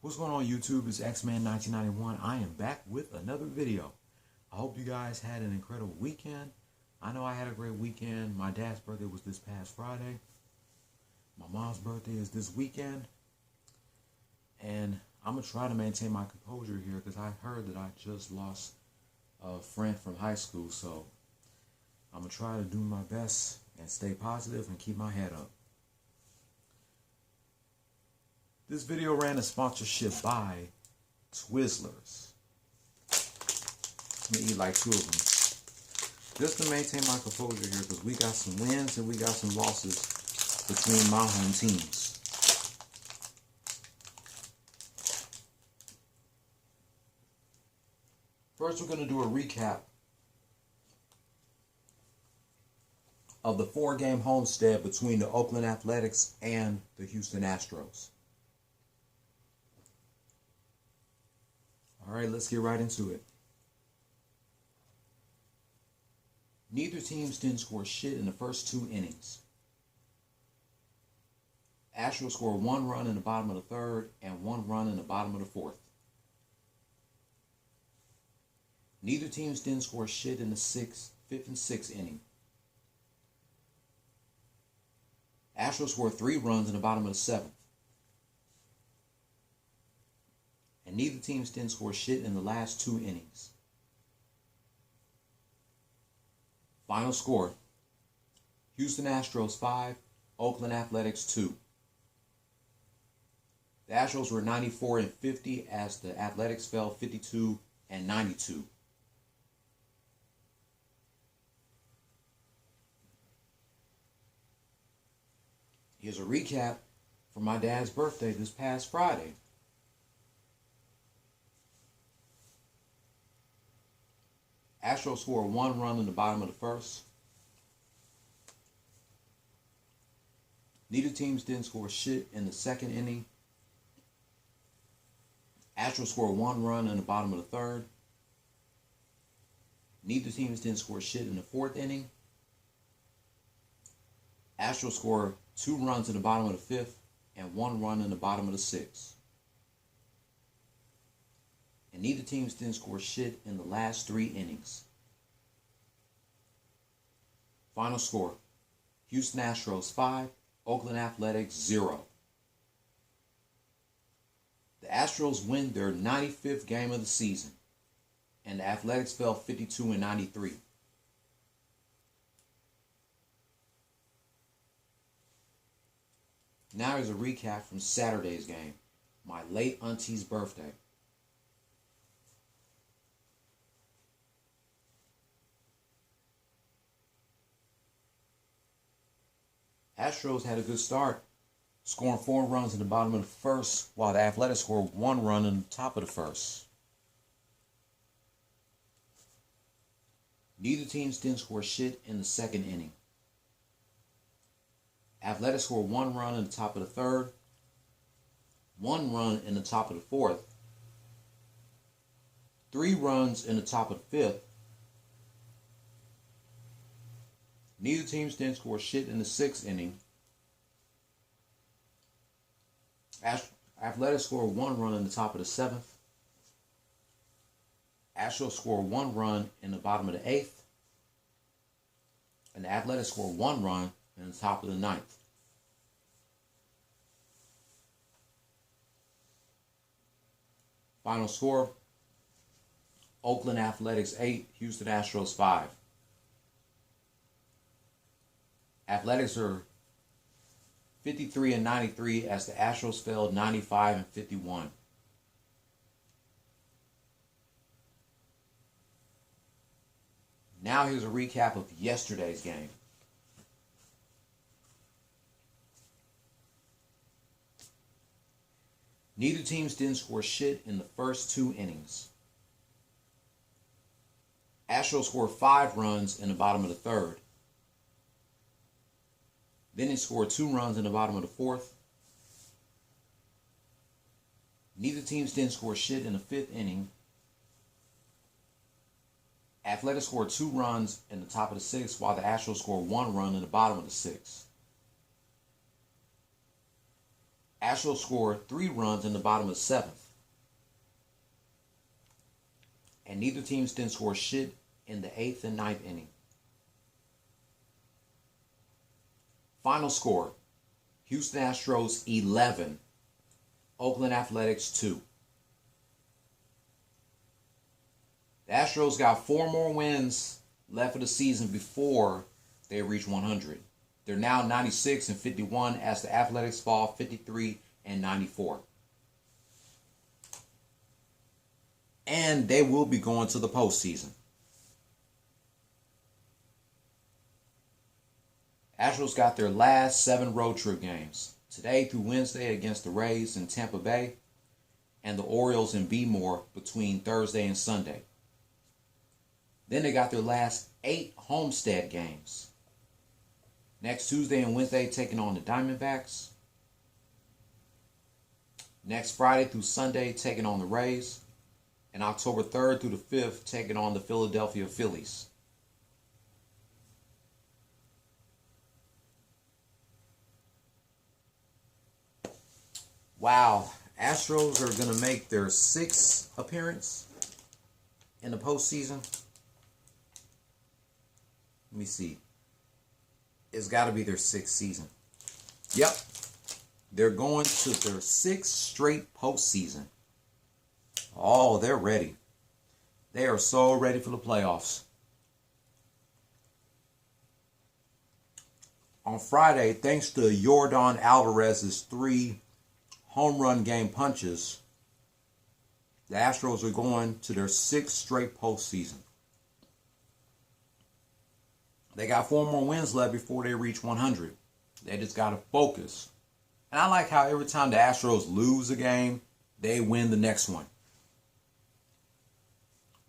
What's going on YouTube? It's X-Man1991. I am back with another video. I hope you guys had an incredible weekend. I know I had a great weekend. My dad's birthday was this past Friday. My mom's birthday is this weekend. And I'm going to try to maintain my composure here because I heard that I just lost a friend from high school. So I'm going to try to do my best and stay positive and keep my head up. This video ran a sponsorship by Twizzlers. I'm going to eat like 2 of them. Just to maintain my composure here because we got some wins and we got some losses between my home teams. First, we're going to do a recap of the 4-game homestead between the Oakland Athletics and the Houston Astros. All right, let's get right into it. Neither teams didn't score shit in the first 2 innings. Astros scored 1 run in the bottom of the 3rd and 1 run in the bottom of the 4th. Neither teams didn't score shit in the 5th and 6th inning. Astros scored 3 runs in the bottom of the 7th. And neither teams didn't score shit in the last 2 innings. Final score: Houston Astros 5, Oakland Athletics 2. The Astros were 94-50 as the Athletics fell 52-92. Here's a recap for my dad's birthday this past Friday. Astros scored 1 run in the bottom of the 1st. Neither teams didn't score shit in the 2nd inning. Astros scored 1 run in the bottom of the 3rd. Neither teams didn't score shit in the 4th inning. Astros scored 2 runs in the bottom of the 5th and 1 run in the bottom of the 6th. And neither teams didn't score shit in the last 3 innings. Final score: Houston Astros 5, Oakland Athletics 0. The Astros win their 95th game of the season, and the Athletics fell 52-93. Now here's a recap from Saturday's game, my late auntie's birthday. Astros had a good start, scoring 4 runs in the bottom of the 1st, while the Athletics scored 1 run in the top of the 1st. Neither teams didn't score shit in the 2nd inning. Athletics scored 1 run in the top of the 3rd, 1 run in the top of the 4th, 3 runs in the top of the 5th. Neither teams didn't score shit in the 6th inning. Athletics scored 1 run in the top of the 7th. Astros scored 1 run in the bottom of the 8th. And the Athletics scored 1 run in the top of the 9th. Final score: Oakland Athletics 8, Houston Astros 5. Athletics are 53-93 as the Astros fell 95-51. Now here's a recap of yesterday's game. Neither teams didn't score shit in the first 2 innings. Astros scored 5 runs in the bottom of the 3rd. Then they scored 2 runs in the bottom of the 4th. Neither teams didn't score shit in the 5th inning. Athletics scored 2 runs in the top of the 6th, while the Astros scored 1 run in the bottom of the 6th. Astros scored 3 runs in the bottom of the 7th. And neither team didn't score shit in the 8th and 9th inning. Final score, Houston Astros 11, Oakland Athletics 2. The Astros got 4 more wins left of the season before they reach 100. They're now 96 and 51 as the Athletics fall 53 and 94. And they will be going to the postseason. Astros got their last 7 road trip games. Today through Wednesday against the Rays in Tampa Bay and the Orioles in Bmore between Thursday and Sunday. Then they got their last 8 homestead games. Next Tuesday and Wednesday taking on the Diamondbacks. Next Friday through Sunday taking on the Rays. And October 3rd through the 5th taking on the Philadelphia Phillies. Wow, Astros are going to make their 6th appearance in the postseason. Let me see. It's got to be their 6th season. Yep. They're going to their 6th straight postseason. Oh, they're ready. They are so ready for the playoffs. On Friday, thanks to Yordan Alvarez's 3 home run game punches, the Astros are going to their 6th straight postseason. They got 4 more wins left before they reach 100. They just got to focus. And I like how every time the Astros lose a game, they win the next one.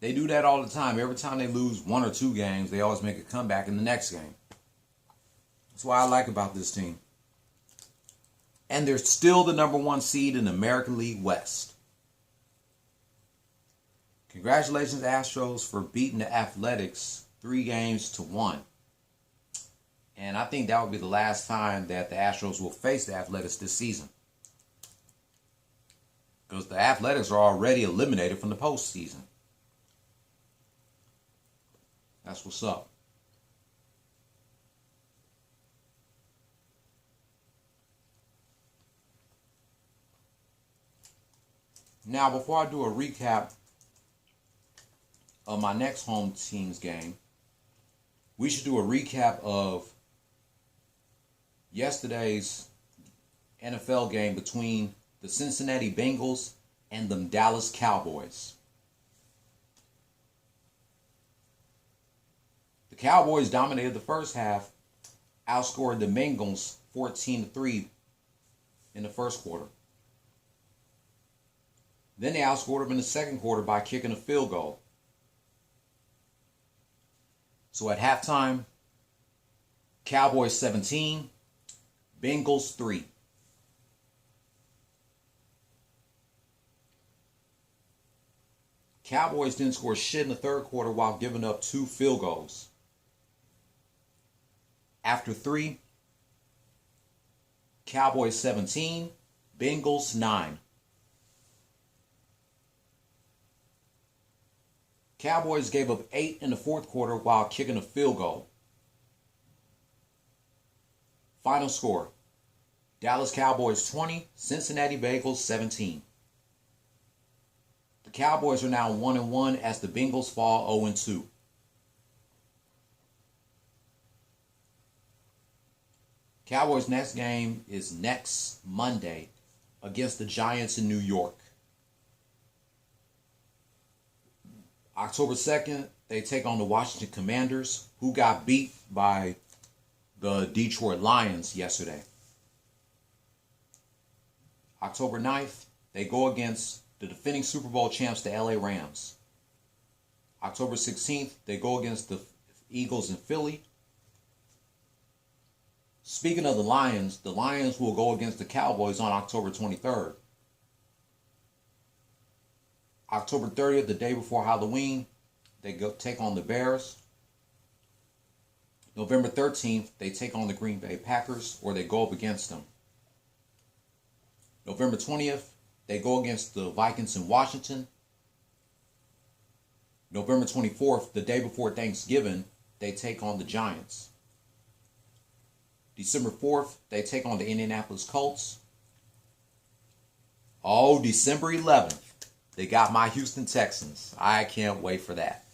They do that all the time. Every time they lose 1 or 2 games, they always make a comeback in the next game. That's what I like about this team. And they're still the number 1 seed in the American League West. Congratulations, Astros, for beating the Athletics 3-1. And I think that will be the last time that the Astros will face the Athletics this season. Because the Athletics are already eliminated from the postseason. That's what's up. Now, before I do a recap of my next home team's game, we should do a recap of yesterday's NFL game between the Cincinnati Bengals and the Dallas Cowboys. The Cowboys dominated the first half, outscored the Bengals 14-3 in the first quarter. Then they outscored them in the second quarter by kicking a field goal. So at halftime, Cowboys 17, Bengals 3. Cowboys didn't score shit in the third quarter while giving up 2 field goals. After 3, Cowboys 17, Bengals 9. Cowboys gave up 8 in the fourth quarter while kicking a field goal. Final score, Dallas Cowboys 20, Cincinnati Bengals 17. The Cowboys are now 1-1 as the Bengals fall 0-2. Cowboys' next game is next Monday against the Giants in New York. October 2nd, they take on the Washington Commanders, who got beat by the Detroit Lions yesterday. October 9th, they go against the defending Super Bowl champs, the LA Rams. October 16th, they go against the Eagles in Philly. Speaking of the Lions will go against the Cowboys on October 23rd. October 30th, the day before Halloween, they go take on the Bears. November 13th, they take on the Green Bay Packers, or they go up against them. November 20th, they go against the Vikings in Washington. November 24th, the day before Thanksgiving, they take on the Giants. December 4th, they take on the Indianapolis Colts. Oh, December 11th, they got my Houston Texans. I can't wait for that.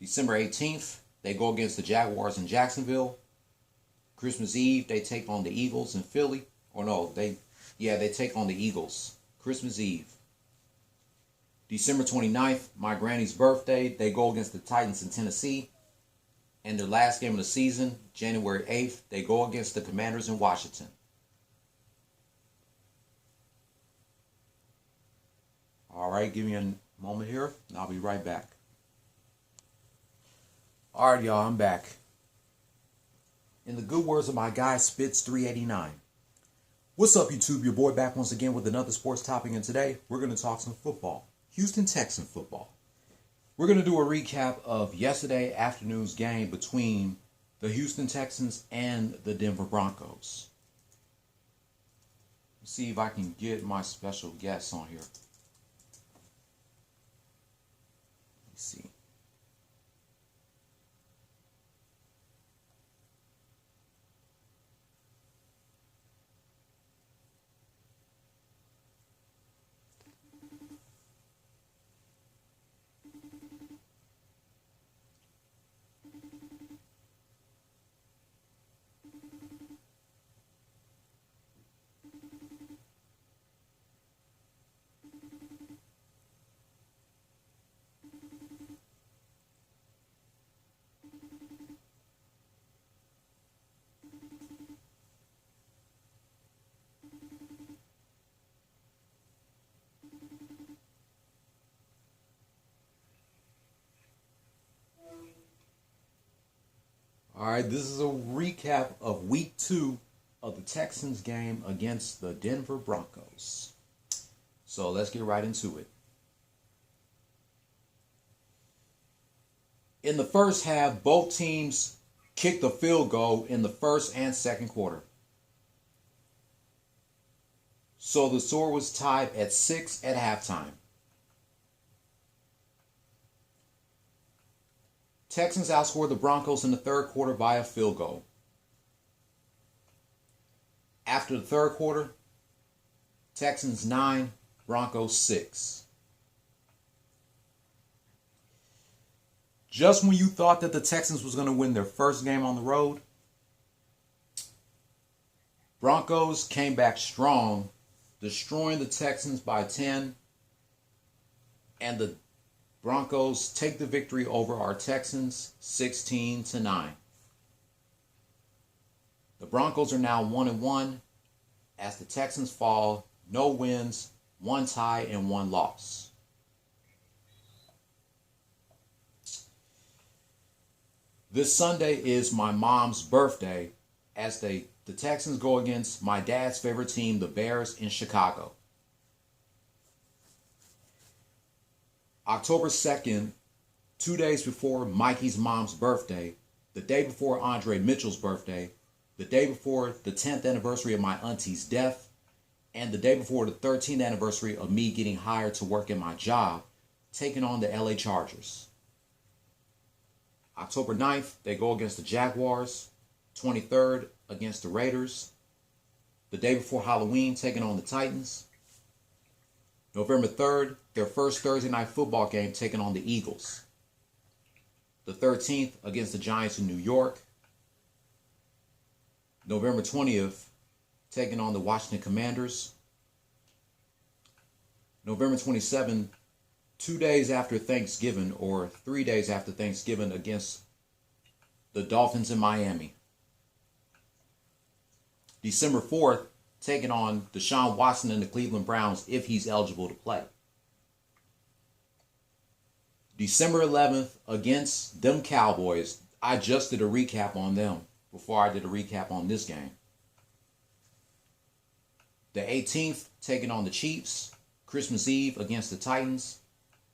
December 18th, they go against the Jaguars in Jacksonville. Christmas Eve, they take on the Eagles in Philly. Or no, they take on the Eagles. Christmas Eve. December 29th, my granny's birthday, they go against the Titans in Tennessee. And their last game of the season, January 8th, they go against the Commanders in Washington. All right, give me a moment here, and I'll be right back. All right, y'all, I'm back. In the good words of my guy, Spitz 389. What's up, YouTube? Your boy back once again with another sports topic, and today we're going to talk some football. Houston Texans football. We're going to do a recap of yesterday afternoon's game between the Houston Texans and the Denver Broncos. Let's see if I can get my special guests on here. Let's see. All right, this is a recap of week 2 of the Texans game against the Denver Broncos. So let's get right into it. In the first half, both teams kicked a field goal in the first and second quarter. So the score was tied at 6 at halftime. Texans outscored the Broncos in the third quarter by a field goal. After the third quarter, Texans 9, Broncos 6. Just when you thought that the Texans was going to win their first game on the road, Broncos came back strong, destroying the Texans by 10, and the Broncos take the victory over our Texans 16-9. The Broncos are now 1-1 as the Texans fall, no wins, 1 tie, and 1 loss. This Sunday is my mom's birthday as the Texans go against my dad's favorite team, the Bears, in Chicago. October 2nd, 2 days before Mikey's mom's birthday, the day before Andre Mitchell's birthday, the day before the 10th anniversary of my auntie's death, and the day before the 13th anniversary of me getting hired to work at my job, taking on the LA Chargers. October 9th, they go against the Jaguars. 23rd, against the Raiders. The day before Halloween, taking on the Titans. November 3rd, their first Thursday night football game, taking on the Eagles. The 13th, against the Giants in New York. November 20th, taking on the Washington Commanders. November 27th, 2 days after Thanksgiving, or 3 days after Thanksgiving, against the Dolphins in Miami. December 4th, taking on Deshaun Watson and the Cleveland Browns if he's eligible to play. December 11th, against them Cowboys. I just did a recap on them before I did a recap on this game. The 18th, taking on the Chiefs. Christmas Eve against the Titans.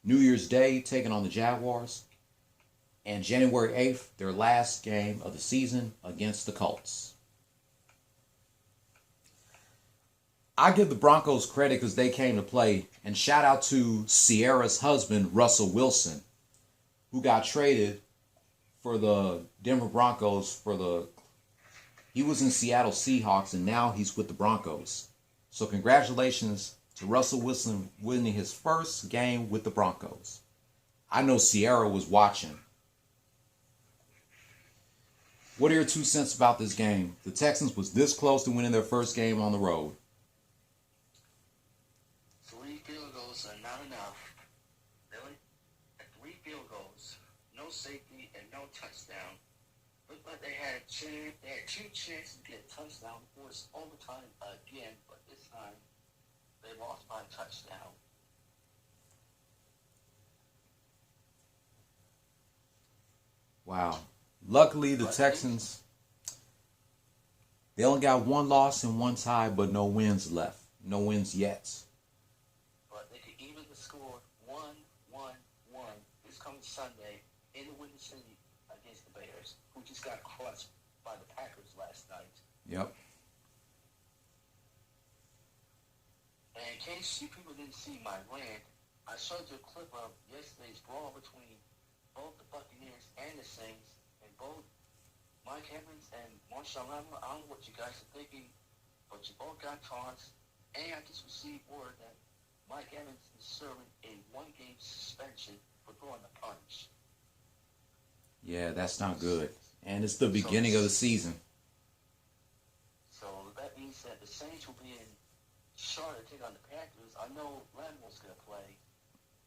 New Year's Day, taking on the Jaguars. And January 8th, their last game of the season against the Colts. I give the Broncos credit because they came to play. And shout out to Sierra's husband, Russell Wilson, who got traded for the Denver Broncos he was in Seattle Seahawks and now he's with the Broncos. So congratulations to Russell Wilson winning his first game with the Broncos. I know Sierra was watching. What are your 2 cents about this game? The Texans was this close to winning their first game on the road. 3 field goals are not enough. Really? 3 field goals, no safety, and no touchdown. Looked like they had a chance. They had 2 chances to get a touchdown before it's overtime again, but this time they lost by a touchdown. Wow. Luckily, the Texans, they only got 1 loss and 1 tie, but no wins left. No wins yet. But they could even the score 1-1-1 this coming Sunday in the Windy City against the Bears, who just got crushed by the Packers last night. Yep. And in case you people didn't see my rant, I showed you a clip of yesterday's brawl between both the Buccaneers and the Saints, and both Mike Evans and Marshawn Lattimore. I don't know what you guys are thinking, but you both got tossed. And I just received word that Mike Evans is serving a 1-game suspension for throwing a punch. Yeah, that's not good. And it's the beginning of the season. So that means that the Saints will be in Charlotte to take on the Packers. I know Lattimore's going to play,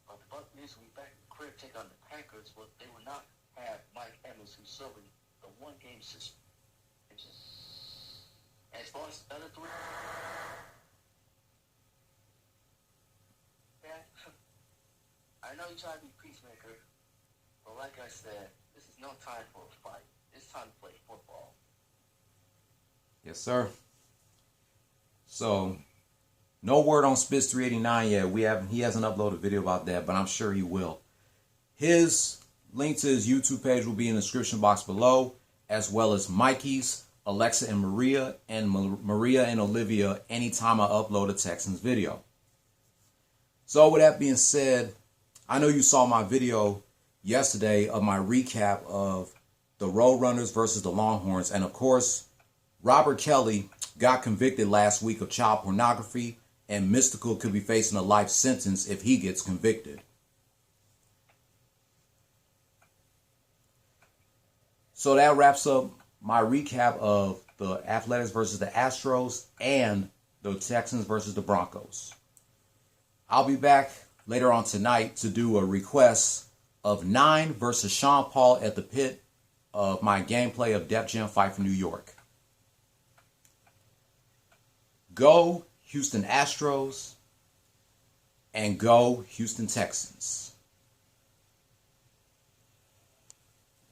but the Buccaneers will be back in the crib to take on the Packers, but they will not have Mike Evans, who's serving the 1-game suspension. As far as the other 3, I know you try to be peacemaker, but like I said, this is no time for a fight. It's time to play football. Yes, sir. So, no word on Spitz 389 yet. He hasn't uploaded a video about that, but I'm sure he will. His link to his YouTube page will be in the description box below, as well as Mikey's, Alexa and Maria and Olivia anytime I upload a Texans video. So with that being said, I know you saw my video yesterday of my recap of the Roadrunners versus the Longhorns. And of course, Robert Kelly got convicted last week of child pornography, and Mystical could be facing a life sentence if he gets convicted. So that wraps up my recap of the Athletics versus the Astros and the Texans versus the Broncos. I'll be back later on tonight to do a request of 9 versus Sean Paul at the pit of my gameplay of Def Jam Fight for New York. Go Houston Astros and go Houston Texans.